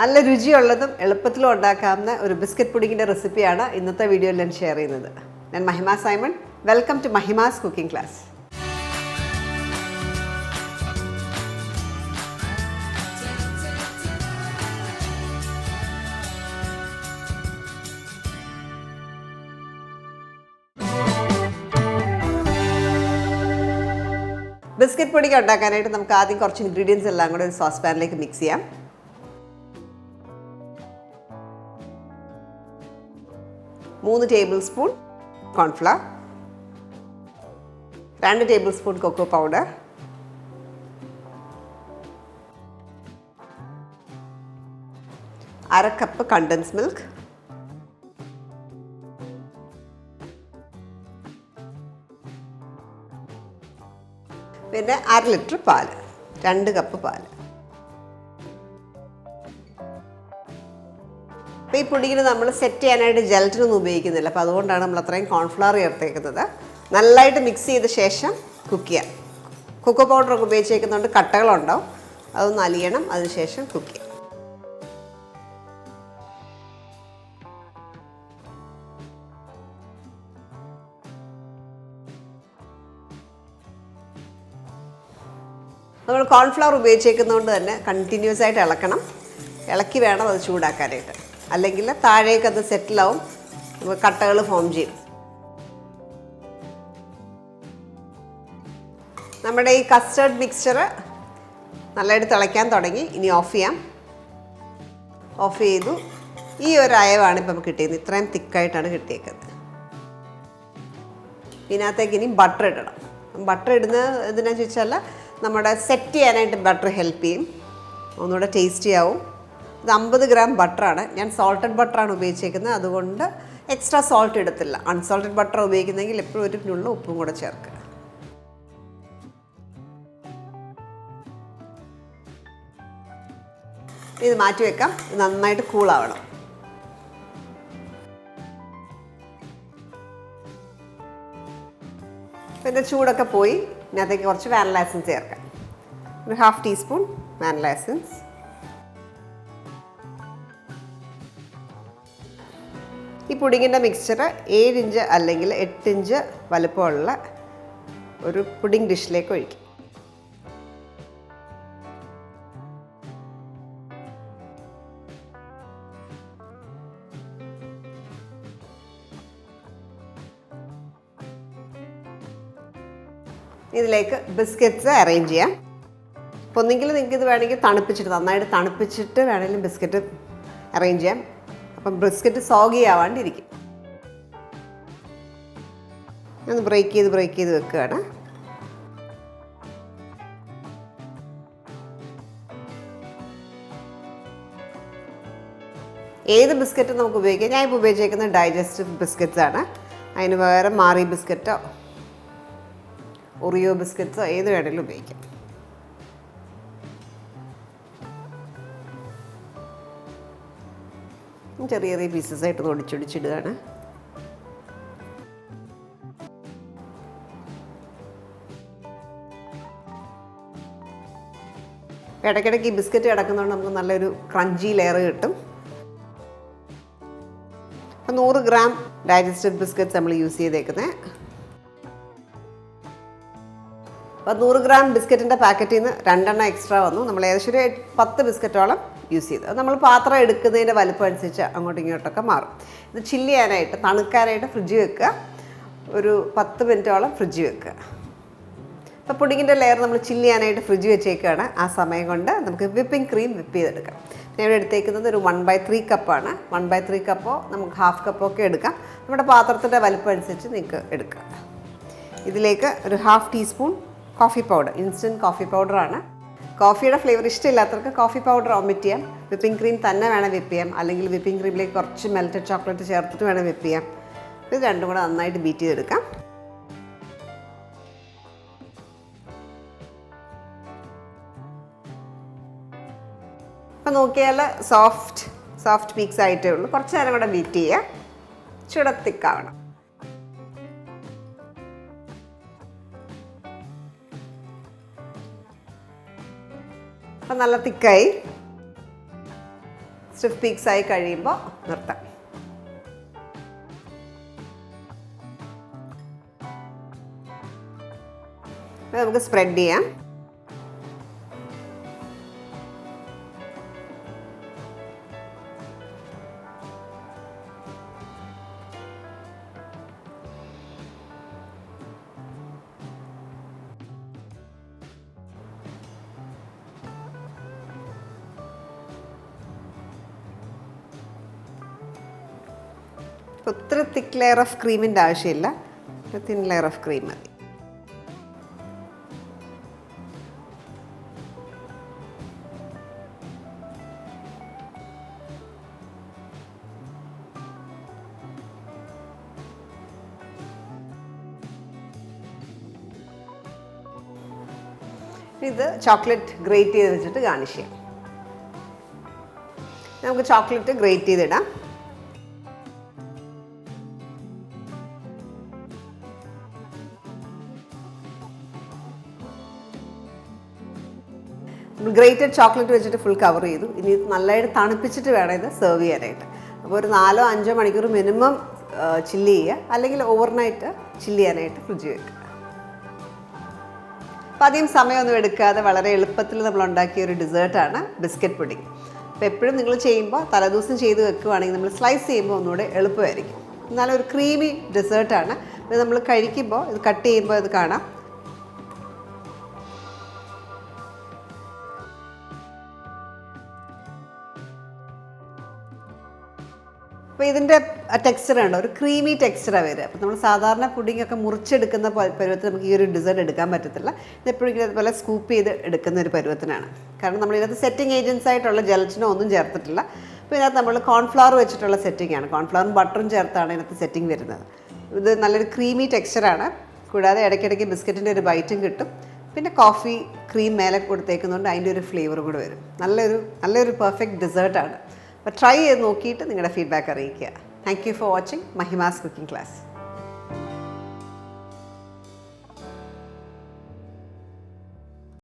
നല്ല രുചിയുള്ളതും എളുപ്പത്തിലും ഉണ്ടാക്കാവുന്ന ഒരു ബിസ്ക്കറ്റ് പുഡിങ്ങിൻ്റെ റെസിപ്പിയാണ് ഇന്നത്തെ വീഡിയോയിൽ ഞാൻ ഷെയർ ചെയ്യുന്നത്. ഞാൻ Mahima Simon. Welcome to Mahima's cooking class. Biscuit പൊടിക്ക് ഉണ്ടാക്കാനായിട്ട് നമുക്ക് ആദ്യം കുറച്ച് ഇൻഗ്രീഡിയൻസ് എല്ലാം കൂടെ ഒരു സോസ് പാനിലേക്ക് മിക്സ് ചെയ്യാം. 3 tablespoon cornflour, 2 tablespoon cocoa powder, 1/2 cup condensed milk, പിന്നെ 1/2 ലിറ്റർ പാല്, 2 കപ്പ് പാല്. അപ്പോൾ ഈ പൊടിയിൽ നമ്മൾ സെറ്റ് ചെയ്യാനായിട്ട് ജെലറ്റിനൊന്നും ഉപയോഗിക്കുന്നില്ല, അപ്പോൾ അതുകൊണ്ടാണ് നമ്മൾ അത്രയും കോൺഫ്ലവർ ചേർത്തേക്കുന്നത്. നല്ലതായിട്ട് മിക്സ് ചെയ്ത ശേഷം കുക്ക് ചെയ്യാം. കൊക്കോ പൗഡറൊക്കെ ഉപയോഗിച്ചേക്കുന്നതുകൊണ്ട് കട്ടകളുണ്ടാവും, അതൊന്ന് അലിയണം, അതിനുശേഷം കുക്ക് ചെയ്യാം. നമ്മൾ കോൺഫ്ലവർ ഉപയോഗിച്ചേക്കുന്നതുകൊണ്ട് തന്നെ കണ്ടിന്യൂസ് ആയിട്ട് ഇളക്കി വേണം അത് ചൂടാക്കാനായിട്ട്, അല്ലെങ്കിൽ താഴേക്ക് അത് സെറ്റിലാവും, കട്ടകൾ ഫോം ചെയ്യും. നമ്മുടെ ഈ കസ്റ്റേർഡ് മിക്സ്ചർ നല്ലതായിട്ട് തിളയ്ക്കാൻ തുടങ്ങി. ഇനി ഓഫ് ചെയ്യാം. ഓഫ് ചെയ്തു. ഈ ഒരു അയവാണ് ഇപ്പം കിട്ടിയത്. ഇത്രയും തിക്കായിട്ടാണ് കിട്ടിയേക്കുന്നത്. ഇതിനകത്തേക്ക് ഇനി ബട്ടർ ഇടണം. ബട്ടർ ഇടുന്നത് എന്തിനാണെന്ന് ചോദിച്ചാൽ നമ്മുടെ സെറ്റ് ചെയ്യാനായിട്ട് ബട്ടർ ഹെൽപ്പ് ചെയ്യും, ഒന്നുകൂടെ ടേസ്റ്റി ആവും. ഇത് 50 ഗ്രാം ബട്ടറാണ്. ഞാൻ സോൾട്ടഡ് ബട്ടറാണ് ഉപയോഗിച്ചേക്കുന്നത്, അതുകൊണ്ട് എക്സ്ട്രാ സോൾട്ട് ഇടത്തില്ല. അൺസോൾട്ടഡ് ബട്ടർ ഉപയോഗിക്കുന്നെങ്കിൽ എപ്പോഴും ഒരു നുള്ള ഉപ്പും കൂടെ ചേർക്കുക. ഇത് മാറ്റി വെക്കാം. നന്നായിട്ട് കൂളാവണം. ഇതിൻ്റെ ചൂടൊക്കെ പോയി. ഇതിനകത്തേക്ക് കുറച്ച് വാനില എസൻസ് ചേർക്കാം. ഒരു 1/2 ടീസ്പൂൺ വാനില എസൻസ്, ഈ പുഡിങ്ങിൻ്റെ മിക്സ്ചർ 7 ഇഞ്ച് അല്ലെങ്കിൽ 8 ഇഞ്ച് വലുപ്പമുള്ള ഒരു പുഡിംഗ് ഡിഷിലേക്ക് ഒഴിക്കും. ഇതിലേക്ക് ബിസ്ക്കറ്റ്സ് അറേഞ്ച് ചെയ്യാം. അപ്പോൾ ഒന്നെങ്കിൽ നിങ്ങൾക്ക് ഇത് വേണമെങ്കിൽ നന്നായിട്ട് തണുപ്പിച്ചിട്ട് വേണമെങ്കിലും ബിസ്ക്കറ്റ് അറേഞ്ച് ചെയ്യാം. അപ്പം ബിസ്ക്കറ്റ് സോഗി ആവാണ്ടിരിക്കും. ഒന്ന് ബ്രേക്ക് ചെയ്ത് വെക്കുകയാണ്. ഏത് ബിസ്ക്കറ്റ് നമുക്ക് ഉപയോഗിക്കാം. ഞാൻ ഇപ്പോൾ ഉപയോഗിച്ചേക്കുന്നത് ഡൈജസ്റ്റീവ് ബിസ്ക്കറ്റ്സ് ആണ്. അതിന് പകരം മാറി ബിസ്ക്കറ്റോ ഒറിയോ ബിസ്ക്കറ്റ്സോ ഏത് വേണമെങ്കിലും ഉപയോഗിക്കാം. ചെറിയ പീസസ് ആയിട്ട് ഒടിച്ചിടുകയാണ്. ഇടയ്ക്കിടയ്ക്ക് ഈ ബിസ്ക്കറ്റ് കിടക്കുന്നതുകൊണ്ട് നമുക്ക് നല്ലൊരു ക്രഞ്ചി ലെയർ കിട്ടും. അപ്പം 100 ഗ്രാം ഡൈജസ്റ്റീവ് ബിസ്ക്കറ്റ്സ് നമ്മൾ യൂസ് ചെയ്തേക്കുന്നത്. അപ്പോൾ 100 ഗ്രാം ബിസ്ക്കറ്റിൻ്റെ പാക്കറ്റിൽ നിന്ന് 2 എണ്ണം എക്സ്ട്രാ വന്നു. നമ്മൾ ഏകദേശം ഒരു 10 ബിസ്ക്കറ്റോളം യൂസ് ചെയ്തു. അത് നമ്മൾ പാത്രം എടുക്കുന്നതിൻ്റെ വലുപ്പം അനുസരിച്ച് അങ്ങോട്ടും ഇങ്ങോട്ടൊക്കെ മാറും. ഇത് ചില്ല് ചെയ്യാനായിട്ട് തണുക്കാനായിട്ട് ഫ്രിഡ്ജിൽ വെക്കുക. ഒരു 10 മിനിറ്റോളം ഫ്രിഡ്ജിൽ വെക്കുക. അപ്പോൾ പുഡിങ്ങിൻ്റെ ലെയർ നമ്മൾ ചില്ല് ചെയ്യാനായിട്ട് ഫ്രിഡ്ജിൽ വെച്ചേക്കുകയാണ്. ആ സമയം കൊണ്ട് നമുക്ക് വിപ്പിംഗ് ക്രീം വിപ്പ് ചെയ്തെടുക്കാം. ഞാൻ ഇവിടെ എടുത്തേക്കുന്നത് ഒരു 1/3 കപ്പാണ്. 1/3 കപ്പോ നമുക്ക് 1/2 കപ്പോ ഒക്കെ എടുക്കാം. നമ്മുടെ പാത്രത്തിൻ്റെ വലുപ്പം അനുസരിച്ച് നിങ്ങൾക്ക് എടുക്കാം. ഇതിലേക്ക് ഒരു 1/2 teaspoon coffee powder, instant coffee പൗഡറാണ്. കോഫിയുടെ ഫ്ലേവർ ഇഷ്ടമില്ലാത്തവർക്ക് കോഫി പൗഡർ ഒമിറ്റ് ചെയ്യാം. വിപ്പിംഗ് ക്രീം തന്നെ വേണം വിപ്പ് ചെയ്യാം, അല്ലെങ്കിൽ വിപ്പിംഗ് ക്രീമിലേക്ക് കുറച്ച് മെൽറ്റഡ് ചോക്ലേറ്റ് ചേർത്തിട്ട് വേണം വിപ്പ് ചെയ്യാം. ഇത് രണ്ടും കൂടെ നന്നായിട്ട് ബീറ്റ് ചെയ്തെടുക്കാം. അപ്പം നോക്കിയാൽ സോഫ്റ്റ് പീക്സ് ആയിട്ടേ ഉള്ളൂ. കുറച്ച് നേരം കൂടെ ബീറ്റ് ചെയ്യുക. ചുടത്തിക്കാവണം. അപ്പം നല്ല തിക്കായി. സ്റ്റിഫ് പീക്സ് ആയി കഴിയുമ്പോൾ നിർത്താം. നമുക്ക് സ്പ്രെഡ് ചെയ്യാം. ഒത്തിരി തിക്ക് ലെയർ ഓഫ് ക്രീമിൻ്റെ ആവശ്യമില്ല, ഒരു തിൻ ലെയർ ഓഫ് ക്രീം മതി. ഇത് ചോക്ലേറ്റ് ഗ്രേറ്റ് ചെയ്ത് വെച്ചിട്ട് ഗാർണിഷ് ചെയ്യാം. നമുക്ക് ചോക്ലേറ്റ് ഗ്രേറ്റ് ചെയ്തിടാം. ഗ്രേറ്റഡ് ചോക്ലേറ്റ് വെച്ചിട്ട് ഫുൾ കവർ ചെയ്തു. ഇനി നല്ലതായിട്ട് തണുപ്പിച്ചിട്ട് വേണം ഇത് സെർവ് ചെയ്യാനായിട്ട്. അപ്പോൾ ഒരു 4-5 മണിക്കൂർ മിനിമം ചില്ല് ചെയ്യുക, അല്ലെങ്കിൽ ഓവർനൈറ്റ് ചില്ല് ചെയ്യാനായിട്ട് ഫ്രിഡ്ജ് വെക്കുക. അപ്പോൾ അധികം സമയമൊന്നും എടുക്കാതെ വളരെ എളുപ്പത്തിൽ നമ്മൾ ഉണ്ടാക്കിയ ഒരു ഡെസേർട്ടാണ് ബിസ്ക്കറ്റ് പുഡിംഗ്. അപ്പോൾ എപ്പോഴും നിങ്ങൾ ചെയ്യുമ്പോൾ തലേദിവസം ചെയ്ത് വെക്കുകയാണെങ്കിൽ നമ്മൾ സ്ലൈസ് ചെയ്യുമ്പോൾ ഒന്നുകൂടെ എളുപ്പമായിരിക്കും. എന്നാലും ഒരു ക്രീമി ഡെസേർട്ടാണ്. ഇത് നമ്മൾ കഴിക്കുമ്പോൾ ഇത് കട്ട് ചെയ്യുമ്പോൾ ഇത് കാണാം. അപ്പോൾ ഇതിൻ്റെ ടെക്സ്ചർ ഉണ്ട്, ഒരു ക്രീമി ടെക്സ്ചറാണ് വരിക. അപ്പോൾ നമ്മൾ സാധാരണ പുഡിങ്ങൊക്കെ മുറിച്ചെടുക്കുന്ന പരുവത്തിൽ നമുക്ക് ഈ ഒരു ഡെസേർട്ട് എടുക്കാൻ പറ്റത്തില്ല. ഇതെപ്പോഴും ഇതുപോലെ സ്കൂപ്പ് ചെയ്ത് എടുക്കുന്ന ഒരു പരുവത്തിനാണ്. കാരണം നമ്മളിതിനകത്ത് സെറ്റിംഗ് ഏജൻസ് ആയിട്ടുള്ള ജലറ്റിനോ ഒന്നും ചേർത്തിട്ടില്ല. അപ്പോൾ ഇതിനകത്ത് നമ്മൾ കോൺഫ്ലവർ വെച്ചിട്ടുള്ള സെറ്റിംഗ് ആണ്. കോൺഫ്ലവറും ബട്ടറും ചേർത്താണ് ഇതിനകത്ത് സെറ്റിംഗ് വരുന്നത്. ഇത് നല്ലൊരു ക്രീമി ടെക്സ്ചറാണ്. കൂടാതെ ഇടയ്ക്കിടയ്ക്ക് ബിസ്ക്കറ്റിൻ്റെ ഒരു ബൈറ്റും കിട്ടും. പിന്നെ കോഫി ക്രീം മേലെ കൊടുത്തേക്കുന്നുണ്ട്, അതിൻ്റെ ഒരു ഫ്ലേവറും കൂടെ വരും. നല്ലൊരു പെർഫെക്റ്റ് ഡെസേർട്ടാണ്. അപ്പോൾ ട്രൈ ചെയ്ത് നോക്കിയിട്ട് നിങ്ങളുടെ ഫീഡ്ബാക്ക് അറിയിക്കുക. Thank you for watching Mahima's cooking class.